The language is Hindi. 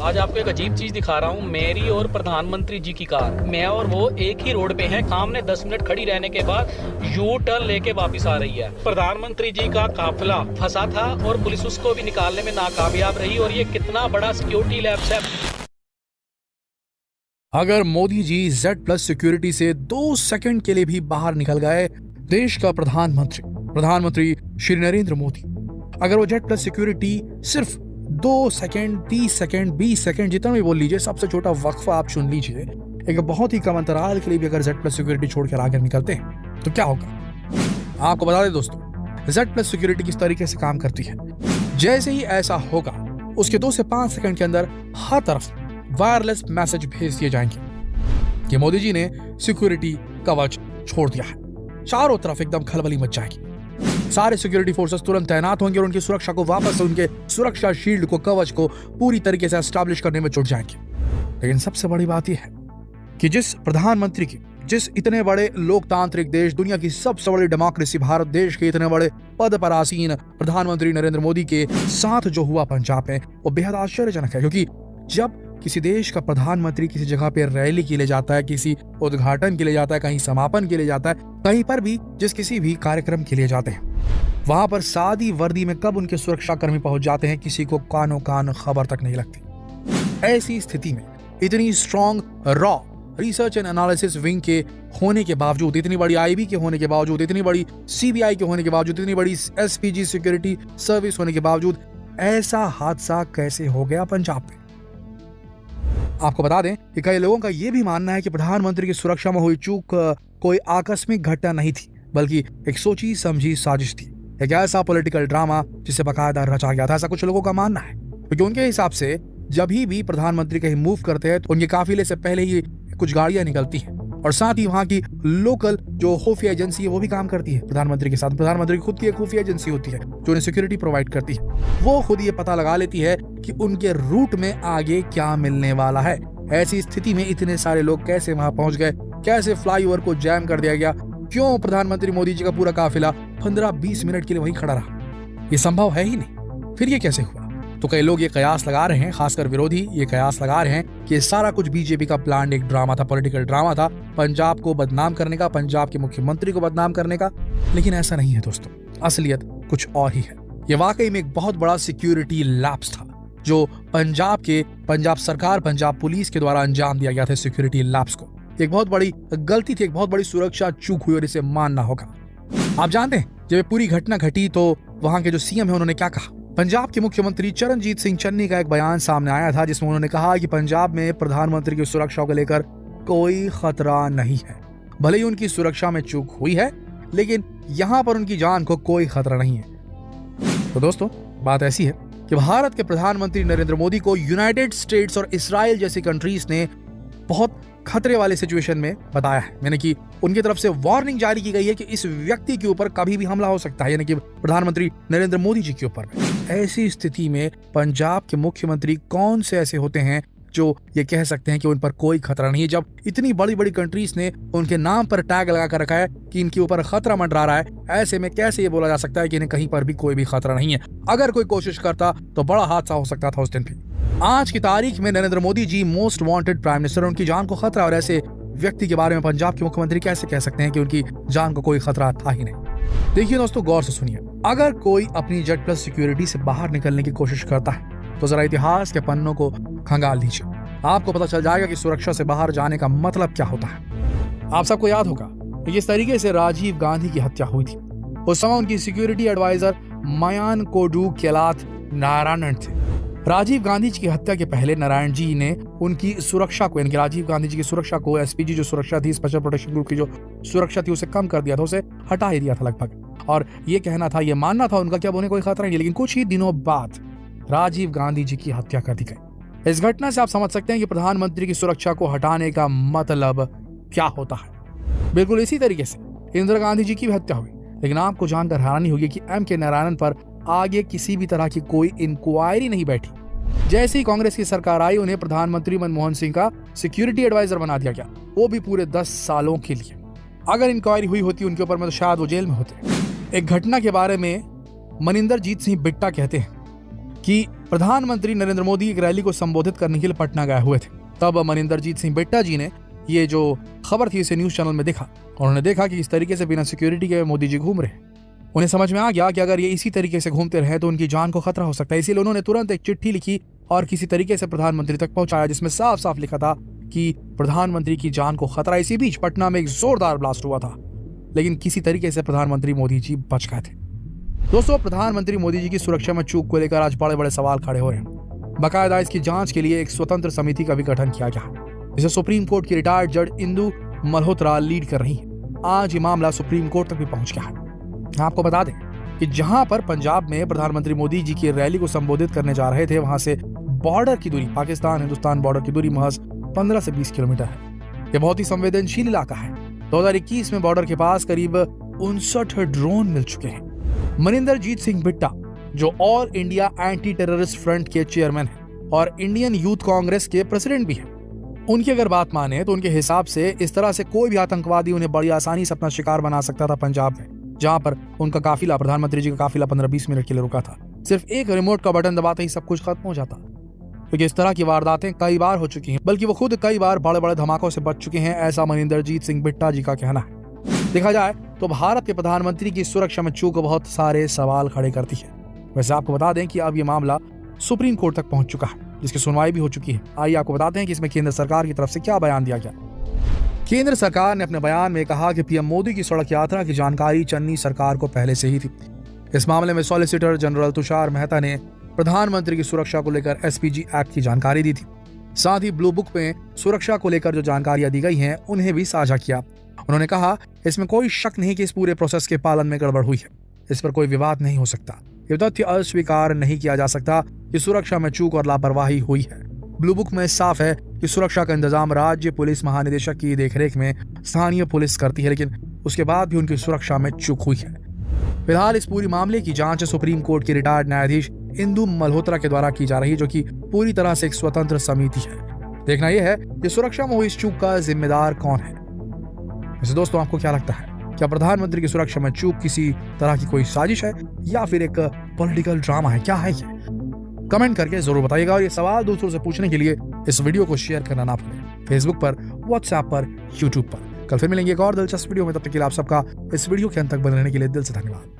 आज आपको एक अजीब चीज दिखा रहा हूँ। मेरी और प्रधानमंत्री जी की कार, मैं और वो एक ही रोड पे हैं। सामने 10 मिनट खड़ी रहने के बाद यू टर्न लेके वापस आ रही है। प्रधानमंत्री जी का काफिला फंसा था और पुलिस उसको भी निकालने में नाकामयाब रही। और ये कितना बड़ा सिक्योरिटी लैप्स है। अगर मोदी जी Z+ सिक्योरिटी से 2 सेकंड के लिए भी बाहर निकल गए, देश का प्रधानमंत्री श्री नरेंद्र मोदी, अगर वो Z+ सिक्योरिटी सिर्फ 2 सेकंड, 30 सेकंड, 20 सेकंड, जितना भी बोल लीजिए, सबसे छोटा वक्फा आप चुन लीजिए, एक बहुत ही कम अंतराल के लिए भी अगर Z+ सिक्योरिटी छोड़कर आगे निकलते हैं तो क्या होगा। आपको बता दें दोस्तों, Z+ सिक्योरिटी किस तरीके से काम करती है। जैसे ही ऐसा होगा, उसके 2 से 5 सेकंड के अंदर हर तरफ वायरलेस मैसेज भेज दिए जाएंगे कि मोदी जी ने सिक्योरिटी कवच छोड़ दिया है। चारों तरफ एकदम खलबली मच जाएगी। सारे सिक्योरिटी फोर्सेस तुरंत तैनात होंगे और उनकी सुरक्षा को वापस उनके सुरक्षा शील्ड को, कवच को पूरी तरीके से एस्टैब्लिश करने में जुट जाएंगे। लेकिन सबसे बड़ी बात यह है कि जिस इतने बड़े लोकतांत्रिक देश, दुनिया की सबसे बड़ी डेमोक्रेसी भारत देश के इतने बड़े पद पर आसीन प्रधानमंत्री नरेंद्र मोदी के साथ जो हुआ पंजाब में, वो बेहद आश्चर्यजनक है। क्योंकि जब किसी देश का प्रधानमंत्री किसी जगह पे रैली के लिए जाता है, किसी उद्घाटन के लिए जाता है, कहीं समापन के लिए जाता है, कहीं पर भी जिस किसी भी कार्यक्रम के लिए जाते हैं, वहां पर सादी वर्दी में कब उनके सुरक्षा कर्मी पहुंच जाते हैं, किसी को कानो कान खबर तक नहीं लगती। ऐसी स्थिति में इतनी strong raw research and analysis wing के होने के बावजूद, इतनी बड़ी IB के होने के बावजूद, इतनी बड़ी CBI के होने के बावजूद, इतनी बड़ी SPG सिक्योरिटी सर्विस होने के बावजूद, ऐसा हादसा कैसे हो गया पंजाब में। आपको बता दें कि कई लोगों का यह भी मानना है कि प्रधानमंत्री की सुरक्षा में हुई चूक कोई आकस्मिक घटना नहीं थी, बल्कि एक सोची समझी साजिश थी, एक ऐसा पॉलिटिकल ड्रामा जिसे बकायदा रचा गया था। ऐसा कुछ लोगों का मानना है, क्योंकि उनके हिसाब से जब भी प्रधानमंत्री कहीं मूव करते हैं तो उनके काफिले से पहले ही कुछ गाड़ियां निकलती हैं और साथ ही वहां की लोकल जो खुफिया एजेंसी है वो भी काम करती है प्रधानमंत्री के साथ। प्रधानमंत्री की खुद की एक खुफिया एजेंसी होती है जो उन्हें सिक्योरिटी प्रोवाइड करती है। वो खुद ये पता लगा लेती है कि उनके रूट में आगे क्या मिलने वाला है। ऐसी स्थिति में इतने सारे लोग कैसे वहां पहुंच गए, कैसे फ्लाईओवर को जैम कर दिया गया, क्यों प्रधानमंत्री मोदी जी का पूरा काफिला 15-20 मिनट के लिए वहीं खड़ा रहा, ये संभव है ही नहीं। फिर ये कैसे हुआ? तो कई लोग ये कयास लगा रहे हैं, खासकर विरोधी ये कयास लगा रहे हैं कि सारा कुछ बीजेपी का प्लान एक ड्रामा था, पॉलिटिकल ड्रामा था, पंजाब को बदनाम करने का, पंजाब के मुख्यमंत्री को बदनाम करने का। लेकिन ऐसा नहीं है दोस्तों, असलियत कुछ और ही है। ये वाकई में एक बहुत बड़ा सिक्योरिटी लैप्स था जो पंजाब सरकार, पंजाब पुलिस के द्वारा अंजाम दिया गया था। सिक्योरिटी लैप्स को एक बहुत बड़ी गलती थी, एक बहुत बड़ी सुरक्षा चूक हुई और इसे मानना होगा। आप जानते हैं जब ये पूरी घटना घटी तो वहां के जो CM है उन्होंने क्या कहा। पंजाब के मुख्यमंत्री चरणजीत सिंह चन्नी का एक बयान सामने आया था जिसमें उन्होंने कहा कि पंजाब में प्रधानमंत्री की सुरक्षा को लेकर कोई खतरा नहीं है। भले ही उनकी सुरक्षा में चूक हुई है, लेकिन यहां पर उनकी जान को कोई खतरा नहीं है। तो दोस्तों, बात ऐसी है कि भारत के प्रधानमंत्री नरेंद्र मोदी को यूनाइटेड स्टेट्स और इजराइल जैसी कंट्रीज ने बहुत खतरे वाले सिचुएशन में बताया है। यानी कि उनकी तरफ से वार्निंग जारी की गई है कि इस व्यक्ति के ऊपर कभी भी हमला हो सकता है, यानी कि प्रधानमंत्री नरेंद्र मोदी जी के ऊपर। ऐसी स्थिति में पंजाब के मुख्यमंत्री कौन से ऐसे होते हैं जो ये कह सकते हैं कि उन पर कोई खतरा नहीं है, जब इतनी बड़ी बड़ी कंट्रीज ने उनके नाम पर टैग लगा कर रखा है कि इनके ऊपर खतरा मंडरा रहा है। ऐसे में कैसे ये बोला जा सकता है कि इन्हें कहीं पर भी कोई भी खतरा नहीं है? अगर कोई कोशिश करता तो बड़ा हादसा हो सकता था उस दिन भी। आज की तारीख में Narendra Modi ji most wanted prime minister, उनकी जान को खतरा, और ऐसे व्यक्ति के बारे में पंजाब के मुख्यमंत्री कैसे कह सकते हैं कि उनकी जान को कोई खतरा था ही नहीं? देखिए दोस्तों, गौर से सुनिए। अगर कोई अपनी Z+ सिक्योरिटी से बाहर निकलने की कोशिश करता है तो जरा इतिहास के पन्नों को खंगाल लीजिए, आपको पता चल जाएगा कि सुरक्षा से बाहर जाने का मतलब क्या होता है। आप सबको याद होगा कि इस तरीके से राजीव गांधी की हत्या हुई थी। उस समय उनकी सिक्योरिटी एडवाइजर मयान कोडू केलात नारायणन थे। राजीव गांधी जी की हत्या के पहले नारायण जी ने उनकी सुरक्षा को, यानी कि राजीव गांधी जी की सुरक्षा को, SPG जो सुरक्षा थी, स्पेशल प्रोटेक्शन ग्रुप की जो सुरक्षा थी, उसे कम कर दिया था, उसे हटा ही दिया था लगभग। और ये कहना था, ये मानना था उनका कि अब उन्हें कोई खतरा नहीं। लेकिन कुछ ही दिनों बाद राजीव गांधी जी की हत्या कर दी गई। इस घटना से आप समझ सकते हैं कि प्रधानमंत्री की सुरक्षा को हटाने का मतलब क्या होता है। बिल्कुल इसी तरीके से इंदिरा गांधी जी की भी हत्या हुई। लेकिन आपको जानकर हैरानी होगी कि M.K. नारायणन पर आगे किसी भी तरह की कोई इंक्वायरी नहीं बैठी। जैसे ही कांग्रेस की सरकार आई, उन्हें प्रधानमंत्री मनमोहन सिंह का सिक्योरिटी एडवाइजर बना दिया गया, वो भी पूरे 10 सालों के लिए। अगर इंक्वायरी हुई होती उनके ऊपर में तो शायद वो जेल में होते। एक घटना के बारे में मनिंदरजीत सिंह बिट्टा कहते हैं कि प्रधानमंत्री नरेंद्र मोदी एक रैली को संबोधित करने के लिए पटना गए हुए थे। तब मनिंदरजीत सिंह बिट्टा जी ने ये जो खबर थी इसे न्यूज चैनल में देखा और उन्होंने देखा कि इस तरीके से बिना सिक्योरिटी के मोदी जी घूम रहे हैं। उन्हें समझ में आ गया कि अगर ये इसी तरीके से घूमते रहे तो उनकी जान को खतरा हो सकता है। इसीलिए उन्होंने तुरंत एक चिट्ठी लिखी और किसी तरीके से प्रधानमंत्री तक पहुंचाया, जिसमें साफ साफ लिखा था कि प्रधानमंत्री की जान को खतरा। इसी बीच पटना में एक जोरदार ब्लास्ट हुआ था, लेकिन किसी तरीके से प्रधानमंत्री मोदी जी बच गए थे। दोस्तों, प्रधानमंत्री मोदी जी की सुरक्षा में चूक को लेकर आज बड़े बड़े सवाल खड़े हो रहे हैं। बाकायदा इसकी जांच के लिए एक स्वतंत्र समिति का भी गठन किया गया, जिसे सुप्रीम कोर्ट की रिटायर्ड जज इंदु मल्होत्रा लीड कर रही है। आज ये मामला सुप्रीम कोर्ट तक भी पहुंच गया है। आपको बता दें कि जहां पर पंजाब में प्रधानमंत्री मोदी जी की रैली को संबोधित करने जा रहे थे, वहां से बॉर्डर की दूरी, पाकिस्तान हिंदुस्तान बॉर्डर की दूरी महज 15 से 20 किलोमीटर है। यह बहुत ही संवेदनशील इलाका है। 2021 में बॉर्डर के पास करीब 59 ड्रोन मिल चुके हैं। मनिंदरजीत सिंह बिट्टा, जो all India anti terrorist front के चेयरमैन हैं और इंडियन यूथ कांग्रेस के प्रेसिडेंट भी हैं, उनकी अगर बात माने तो उनके हिसाब से इस तरह से कोई भी आतंकवादी उन्हें बड़ी आसानी से अपना शिकार बना सकता था पंजाब में, जहां पर उनका काफिला, प्रधानमंत्री जी का काफिला 15-20 मिनट के लिए रुका था। सिर्फ एक रिमोट का बटन दबाते ही सब कुछ खत्म हो जाता, क्योंकि इस तरह की वारदातें कई बार हो चुकी हैं, बल्कि वो खुद कई बार बड़े बड़े धमाकों से बच चुके हैं, ऐसा मनिंदरजीत सिंह बिट्टा जी का कहना है। देखा जाए तो भारत के प्रधानमंत्री की सुरक्षा में चूक बहुत सारे सवाल खड़े करती है। वैसे आपको बता दें कि अब ये मामला सुप्रीम कोर्ट तक पहुंच चुका है, जिसकी सुनवाई भी हो चुकी है। आइए आपको बताते हैं कि इसमें केंद्र सरकार की तरफ से क्या बयान दिया गया। केंद्र सरकार ने अपने बयान में कहा कि पीएम मोदी की सड़क यात्रा की जानकारी चन्नी सरकार को पहले से ही थी। इस मामले में सॉलिसिटर जनरल तुषार मेहता ने प्रधानमंत्री की सुरक्षा को लेकर एसपीजी एक्ट की जानकारी दी थी। साथ ही ब्लू बुक में सुरक्षा को लेकर जो जानकारियां दी गई हैं उन्हें भी साझा किया। उन्होंने कहा, इसमें कोई शक नहीं कि इस पूरे प्रोसेस के पालन में गड़बड़ हुई है। इस पर कोई विवाद नहीं हो सकता। ये तथ्य अस्वीकार नहीं किया जा सकता कि सुरक्षा में चूक और लापरवाही हुई है। ब्लू बुक में साफ है कि सुरक्षा का इंतजाम राज्य पुलिस महानिदेशक की देखरेख में स्थानीय पुलिस करती है, लेकिन उसके बाद भी उनकी सुरक्षा में चूक हुई है। फिलहाल इस पूरी मामले की जांच सुप्रीम कोर्ट की रिटायर्ड न्यायाधीश इंदु मल्होत्रा के द्वारा की जा रही है, जो कि पूरी तरह से एक स्वतंत्र समिति है। देखना यह है कि सुरक्षा में हुई इस चूक का जिम्मेदार कौन है। वैसे दोस्तों, आपको क्या लगता है? क्या प्रधानमंत्री की सुरक्षा में चूक किसी तरह की कोई साजिश है या फिर एक पॉलिटिकल ड्रामा है? क्या है ये? कमेंट करके जरूर बताइएगा। और ये सवाल दूसरों से पूछने के लिए इस वीडियो को शेयर करना ना भूलें, फेसबुक पर, व्हाट्सएप पर, यूट्यूब पर। कल फिर मिलेंगे एक और दिलचस्प वीडियो में। तब तक के लिए आप सबका इस वीडियो के अंत तक बने रहने के लिए दिल से धन्यवाद।